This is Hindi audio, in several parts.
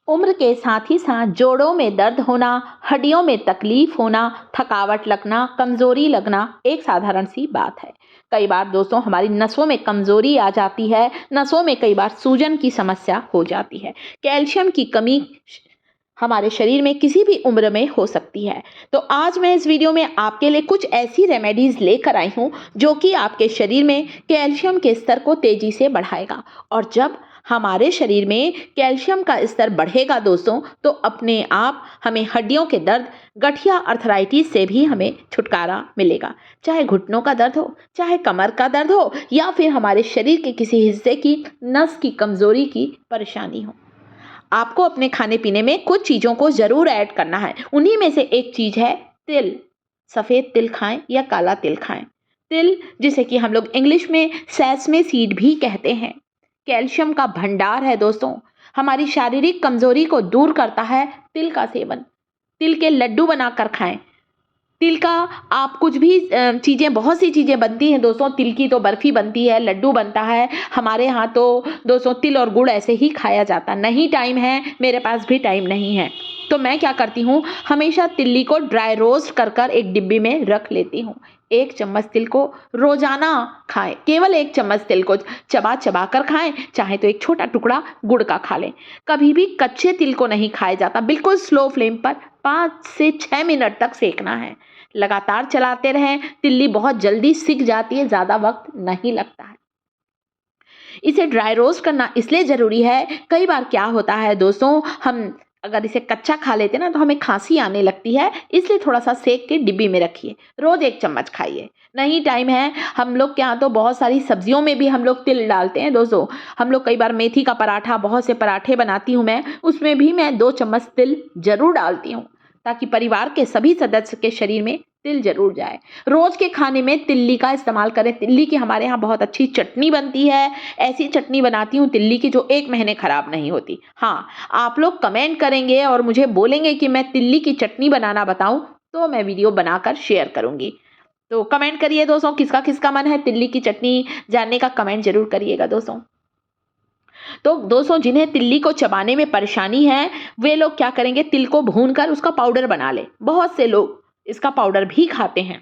उम्र के साथ ही साथ जोड़ों में दर्द होना, हड्डियों में तकलीफ होना, थकावट लगना, कमजोरी लगना एक साधारण सी बात है। कई बार दोस्तों हमारी नसों में कमजोरी आ जाती है, नसों में कई बार सूजन की समस्या हो जाती है। कैल्शियम की कमी हमारे शरीर में किसी भी उम्र में हो सकती है। तो आज मैं इस वीडियो में आपके लिए कुछ ऐसी रेमेडीज लेकर आई हूँ जो कि आपके शरीर में कैल्शियम के स्तर को तेजी से बढ़ाएगा। और जब हमारे शरीर में कैल्शियम का स्तर बढ़ेगा दोस्तों, तो अपने आप हमें हड्डियों के दर्द, गठिया अर्थराइटिस से भी हमें छुटकारा मिलेगा। चाहे घुटनों का दर्द हो, चाहे कमर का दर्द हो, या फिर हमारे शरीर के किसी हिस्से की नस की कमजोरी की परेशानी हो। आपको अपने खाने पीने में कुछ चीज़ों को ज़रूर ऐड करना है। उन्हीं में से एक चीज़ है तिल। सफ़ेद तिल खाएं या काला तिल खाएं। तिल, जिसे कि हम लोग इंग्लिश में सेसमे सीड भी कहते हैं, कैल्शियम का भंडार है दोस्तों। हमारी शारीरिक कमजोरी को दूर करता है तिल का सेवन। तिल के लड्डू बनाकर खाएं। तिल का आप कुछ भी चीज़ें, बहुत सी चीज़ें बनती हैं दोस्तों। तिल की तो बर्फ़ी बनती है, लड्डू बनता है। हमारे यहाँ तो दोस्तों तिल और गुड़ ऐसे ही खाया जाता। नहीं टाइम है, मेरे पास भी टाइम नहीं है, तो मैं क्या करती हूँ, हमेशा तिल्ली को ड्राई रोस्ट कर कर एक डिब्बी में रख लेती हूँ। 1 चम्मच तिल को रोजाना खाएं। केवल 1 चम्मच तिल को चबा चबा कर खाएं, चाहे तो एक छोटा टुकड़ा गुड़ का खा लें। कभी भी कच्चे तिल को नहीं खाया जाता। बिल्कुल स्लो फ्लेम पर 5 से 6 मिनट तक सेकना है। लगातार चलाते रहें। तिल्ली बहुत जल्दी सिक जाती है, ज़्यादा वक्त नहीं लगता है। इसे ड्राई रोस्ट करना इसलिए ज़रूरी है, कई बार क्या होता है दोस्तों, हम अगर इसे कच्चा खा लेते हैं ना तो हमें खांसी आने लगती है। इसलिए थोड़ा सा सेक के डिब्बी में रखिए। रोज़ 1 चम्मच खाइए। नहीं टाइम है, हम लोग के यहाँ तो बहुत सारी सब्जियों में भी हम लोग तिल डालते हैं दोस्तों। हम लोग कई बार मेथी का पराठा, बहुत से पराठे बनाती हूँ मैं, उसमें भी मैं 2 चम्मच तिल जरूर डालती हूँ, ताकि परिवार के सभी सदस्य के शरीर में तिल जरूर जाए। रोज के खाने में तिल्ली का इस्तेमाल करें। तिल्ली की हमारे यहाँ बहुत अच्छी चटनी बनती है। ऐसी चटनी बनाती हूँ तिल्ली की जो 1 महीने खराब नहीं होती। हाँ, आप लोग कमेंट करेंगे और मुझे बोलेंगे कि मैं तिल्ली की चटनी बनाना बताऊं, तो मैं वीडियो बनाकर शेयर करूंगी। तो कमेंट करिए दोस्तों, किसका किसका मन है तिल्ली की चटनी जानने का, कमेंट जरूर करिएगा दोस्तों। तो दोस्तों जिन्हें तिल्ली को चबाने में परेशानी है, वे लोग क्या करेंगे, तिल को भूनकर उसका पाउडर बना ले। बहुत से लोग इसका पाउडर भी खाते हैं।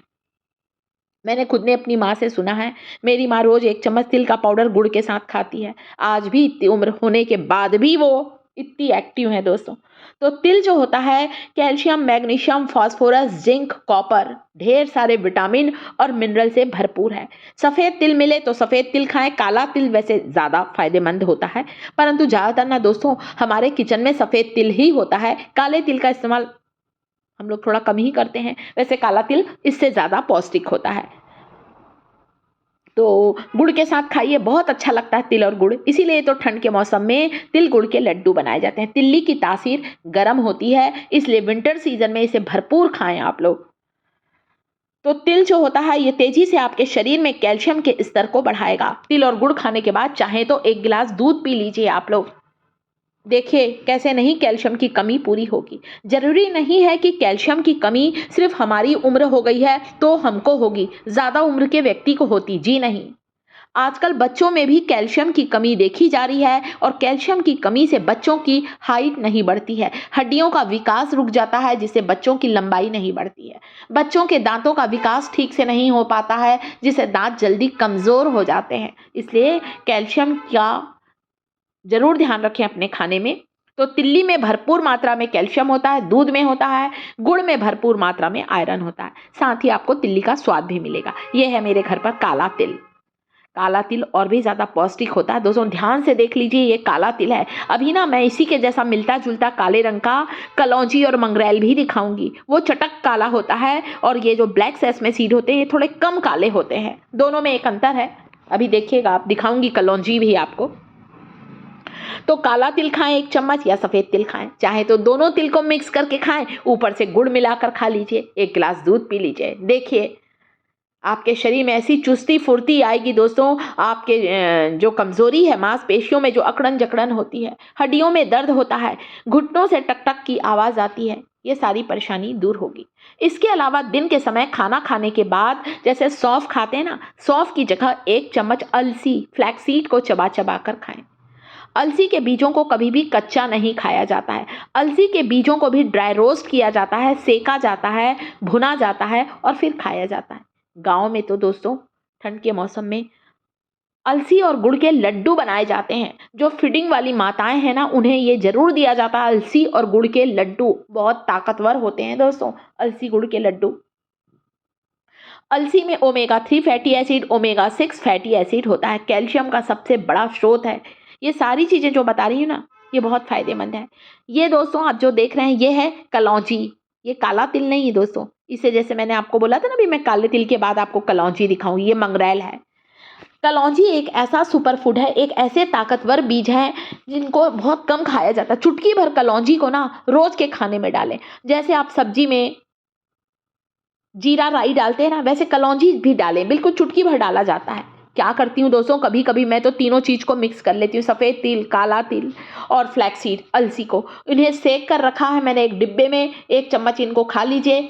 मैंने खुद ने अपनी माँ से सुना है। मेरी माँ रोज 1 चम्मच तिल का पाउडर गुड़ के साथ खाती है। आज भी इतनी उम्र होने के बाद भी वो इतनी एक्टिव है दोस्तों। तो तिल जो होता है, calcium, magnesium, phosphorus, zinc, copper, ढेर सारे विटामिन और मिनरल से भरपूर है। सफ़ेद तिल मिले तो सफ़ेद तिल खाएं। काला तिल वैसे ज़्यादा फायदेमंद होता है, परंतु ज़्यादातर ना दोस्तों हमारे किचन में सफ़ेद तिल ही होता है। काले तिल का इस्तेमाल हम लोग थोड़ा कम ही करते हैं। वैसे काला तिल इससे ज़्यादा पौष्टिक होता है। तो गुड़ के साथ खाइए, बहुत अच्छा लगता है तिल और गुड़। इसीलिए तो ठंड के मौसम में तिल गुड़ के लड्डू बनाए जाते हैं। तिल्ली की तासीर गर्म होती है, इसलिए विंटर सीजन में इसे भरपूर खाएं आप लोग। तो तिल जो होता है, ये तेजी से आपके शरीर में कैल्शियम के स्तर को बढ़ाएगा। तिल और गुड़ खाने के बाद चाहे तो 1 गिलास दूध पी लीजिए आप लोग। देखिए कैसे नहीं कैल्शियम की कमी पूरी होगी। जरूरी नहीं है कि कैल्शियम की कमी सिर्फ हमारी उम्र हो गई है तो हमको होगी, ज्यादा उम्र के व्यक्ति को होती, जी नहीं। आजकल बच्चों में भी कैल्शियम की कमी देखी जा रही है, और कैल्शियम की कमी से बच्चों की हाइट नहीं बढ़ती है, हड्डियों का विकास रुक जाता है, जिससे बच्चों की लंबाई नहीं बढ़ती है। बच्चों के दांतों का विकास ठीक से नहीं हो पाता है, जिससे दांत जल्दी कमजोर हो जाते हैं। इसलिए कैल्शियम का जरूर ध्यान रखें अपने खाने में। तो तिल्ली में भरपूर मात्रा में कैल्शियम होता है, दूध में होता है, गुड़ में भरपूर मात्रा में आयरन होता है। साथ ही आपको तिल्ली का स्वाद भी मिलेगा। यह है मेरे घर पर काला तिल। काला तिल और भी ज़्यादा पौष्टिक होता है दोस्तों। ध्यान से देख लीजिए, ये काला तिल है। अभी ना मैं इसी के जैसा मिलता जुलता काले रंग का कलौंजी और मंगरेल भी दिखाऊंगी। वो चटक काला होता है, और ये जो ब्लैक सेसमे सीड होते हैं ये थोड़े कम काले होते हैं। दोनों में एक अंतर है। अभी देखिएगा, आप दिखाऊंगी कलौंजी भी आपको। तो काला तिल खाएं 1 चम्मच, या सफ़ेद तिल खाएं, चाहे तो दोनों तिल को मिक्स करके खाएं, ऊपर से गुड़ मिलाकर खा लीजिए। 1 गिलास दूध पी लीजिए। देखिए आपके शरीर में ऐसी चुस्ती फुर्ती आएगी दोस्तों। आपके जो कमजोरी है, मांसपेशियों में जो अकड़न जकड़न होती है, हड्डियों में दर्द होता है, घुटनों से टक टक की आवाज़ आती है, ये सारी परेशानी दूर होगी। इसके अलावा दिन के समय खाना खाने के बाद जैसे सौंफ खाते हैं ना, सौंफ की जगह 1 चम्मच अलसी, फ्लैक्सीड को चबा चबा कर खाएं। अलसी के बीजों को कभी भी कच्चा नहीं खाया जाता है। अलसी के बीजों को भी ड्राई रोस्ट किया जाता है, सेका जाता है, भुना जाता है और फिर खाया जाता है। गाँव में तो दोस्तों ठंड के मौसम में अलसी और गुड़ के लड्डू बनाए जाते हैं। जो फीडिंग वाली माताएं हैं ना, उन्हें ये ज़रूर दिया जाता है अलसी और गुड़ के लड्डू। बहुत ताकतवर होते हैं दोस्तों अलसी गुड़ के लड्डू। अलसी में omega 3 fatty acid, omega 6 fatty acid होता है, कैल्शियम का सबसे बड़ा स्रोत है। ये सारी चीज़ें जो बता रही हूँ ना, ये बहुत फ़ायदेमंद है। ये दोस्तों आप जो देख रहे हैं ये है कलौंजी। ये काला तिल नहीं है दोस्तों। इसे जैसे मैंने आपको बोला था ना, अभी मैं काले तिल के बाद आपको कलौंजी दिखाऊंगी। ये मंगरेल है। कलौंजी एक ऐसा सुपर फूड है, एक ऐसे ताकतवर बीज है जिनको बहुत कम खाया जाता है। चुटकी भर कलौंजी को ना रोज के खाने में डालें। जैसे आप सब्जी में जीरा राई डालते हैं ना, वैसे कलौंजी भी डालें। बिल्कुल चुटकी भर डाला जाता है। क्या करती हूँ दोस्तों, कभी कभी मैं तो तीनों चीज़ को मिक्स कर लेती हूँ, सफ़ेद तिल, काला तिल और फ्लैक्सीड, अलसी को। इन्हें सेक कर रखा है मैंने एक डिब्बे में। 1 चम्मच इनको खा लीजिए,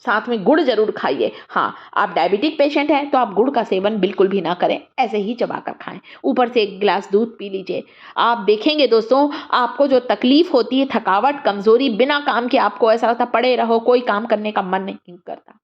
साथ में गुड़ जरूर खाइए। हाँ, आप डायबिटिक पेशेंट हैं तो आप गुड़ का सेवन बिल्कुल भी ना करें, ऐसे ही चबा कर खाएं। ऊपर से 1 गिलास दूध पी लीजिए। आप देखेंगे दोस्तों, आपको जो तकलीफ होती है, थकावट, कमजोरी, बिना काम के आपको ऐसा लगता पड़े रहो, कोई काम करने का मन नहीं करता,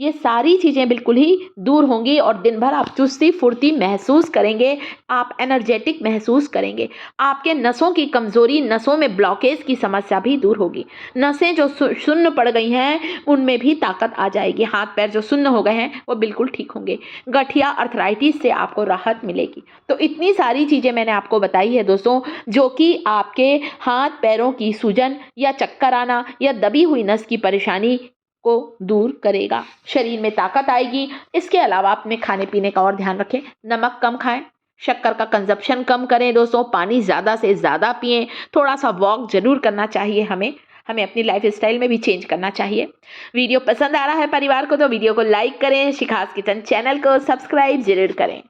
ये सारी चीज़ें बिल्कुल ही दूर होंगी और दिन भर आप चुस्ती फुर्ती महसूस करेंगे। आप एनर्जेटिक महसूस करेंगे। आपके नसों की कमज़ोरी, नसों में ब्लॉकेज की समस्या भी दूर होगी। नसें जो सुन्न पड़ गई हैं उनमें भी ताकत आ जाएगी। हाथ पैर जो सुन्न हो गए हैं वो बिल्कुल ठीक होंगे। गठिया अर्थराइटिस से आपको राहत मिलेगी। तो इतनी सारी चीज़ें मैंने आपको बताई है दोस्तों, जो कि आपके हाथ पैरों की सूजन या चक्कर आना या दबी हुई नस की परेशानी को दूर करेगा। शरीर में ताकत आएगी। इसके अलावा अपने खाने पीने का और ध्यान रखें। नमक कम खाएं, शक्कर का कंजप्शन कम करें दोस्तों, पानी ज़्यादा से ज़्यादा पिएं, थोड़ा सा वॉक जरूर करना चाहिए। हमें अपनी लाइफ स्टाइल में भी चेंज करना चाहिए। वीडियो पसंद आ रहा है परिवार को तो वीडियो को लाइक करें, शिखास किचन चैनल को सब्सक्राइब जरूर करें।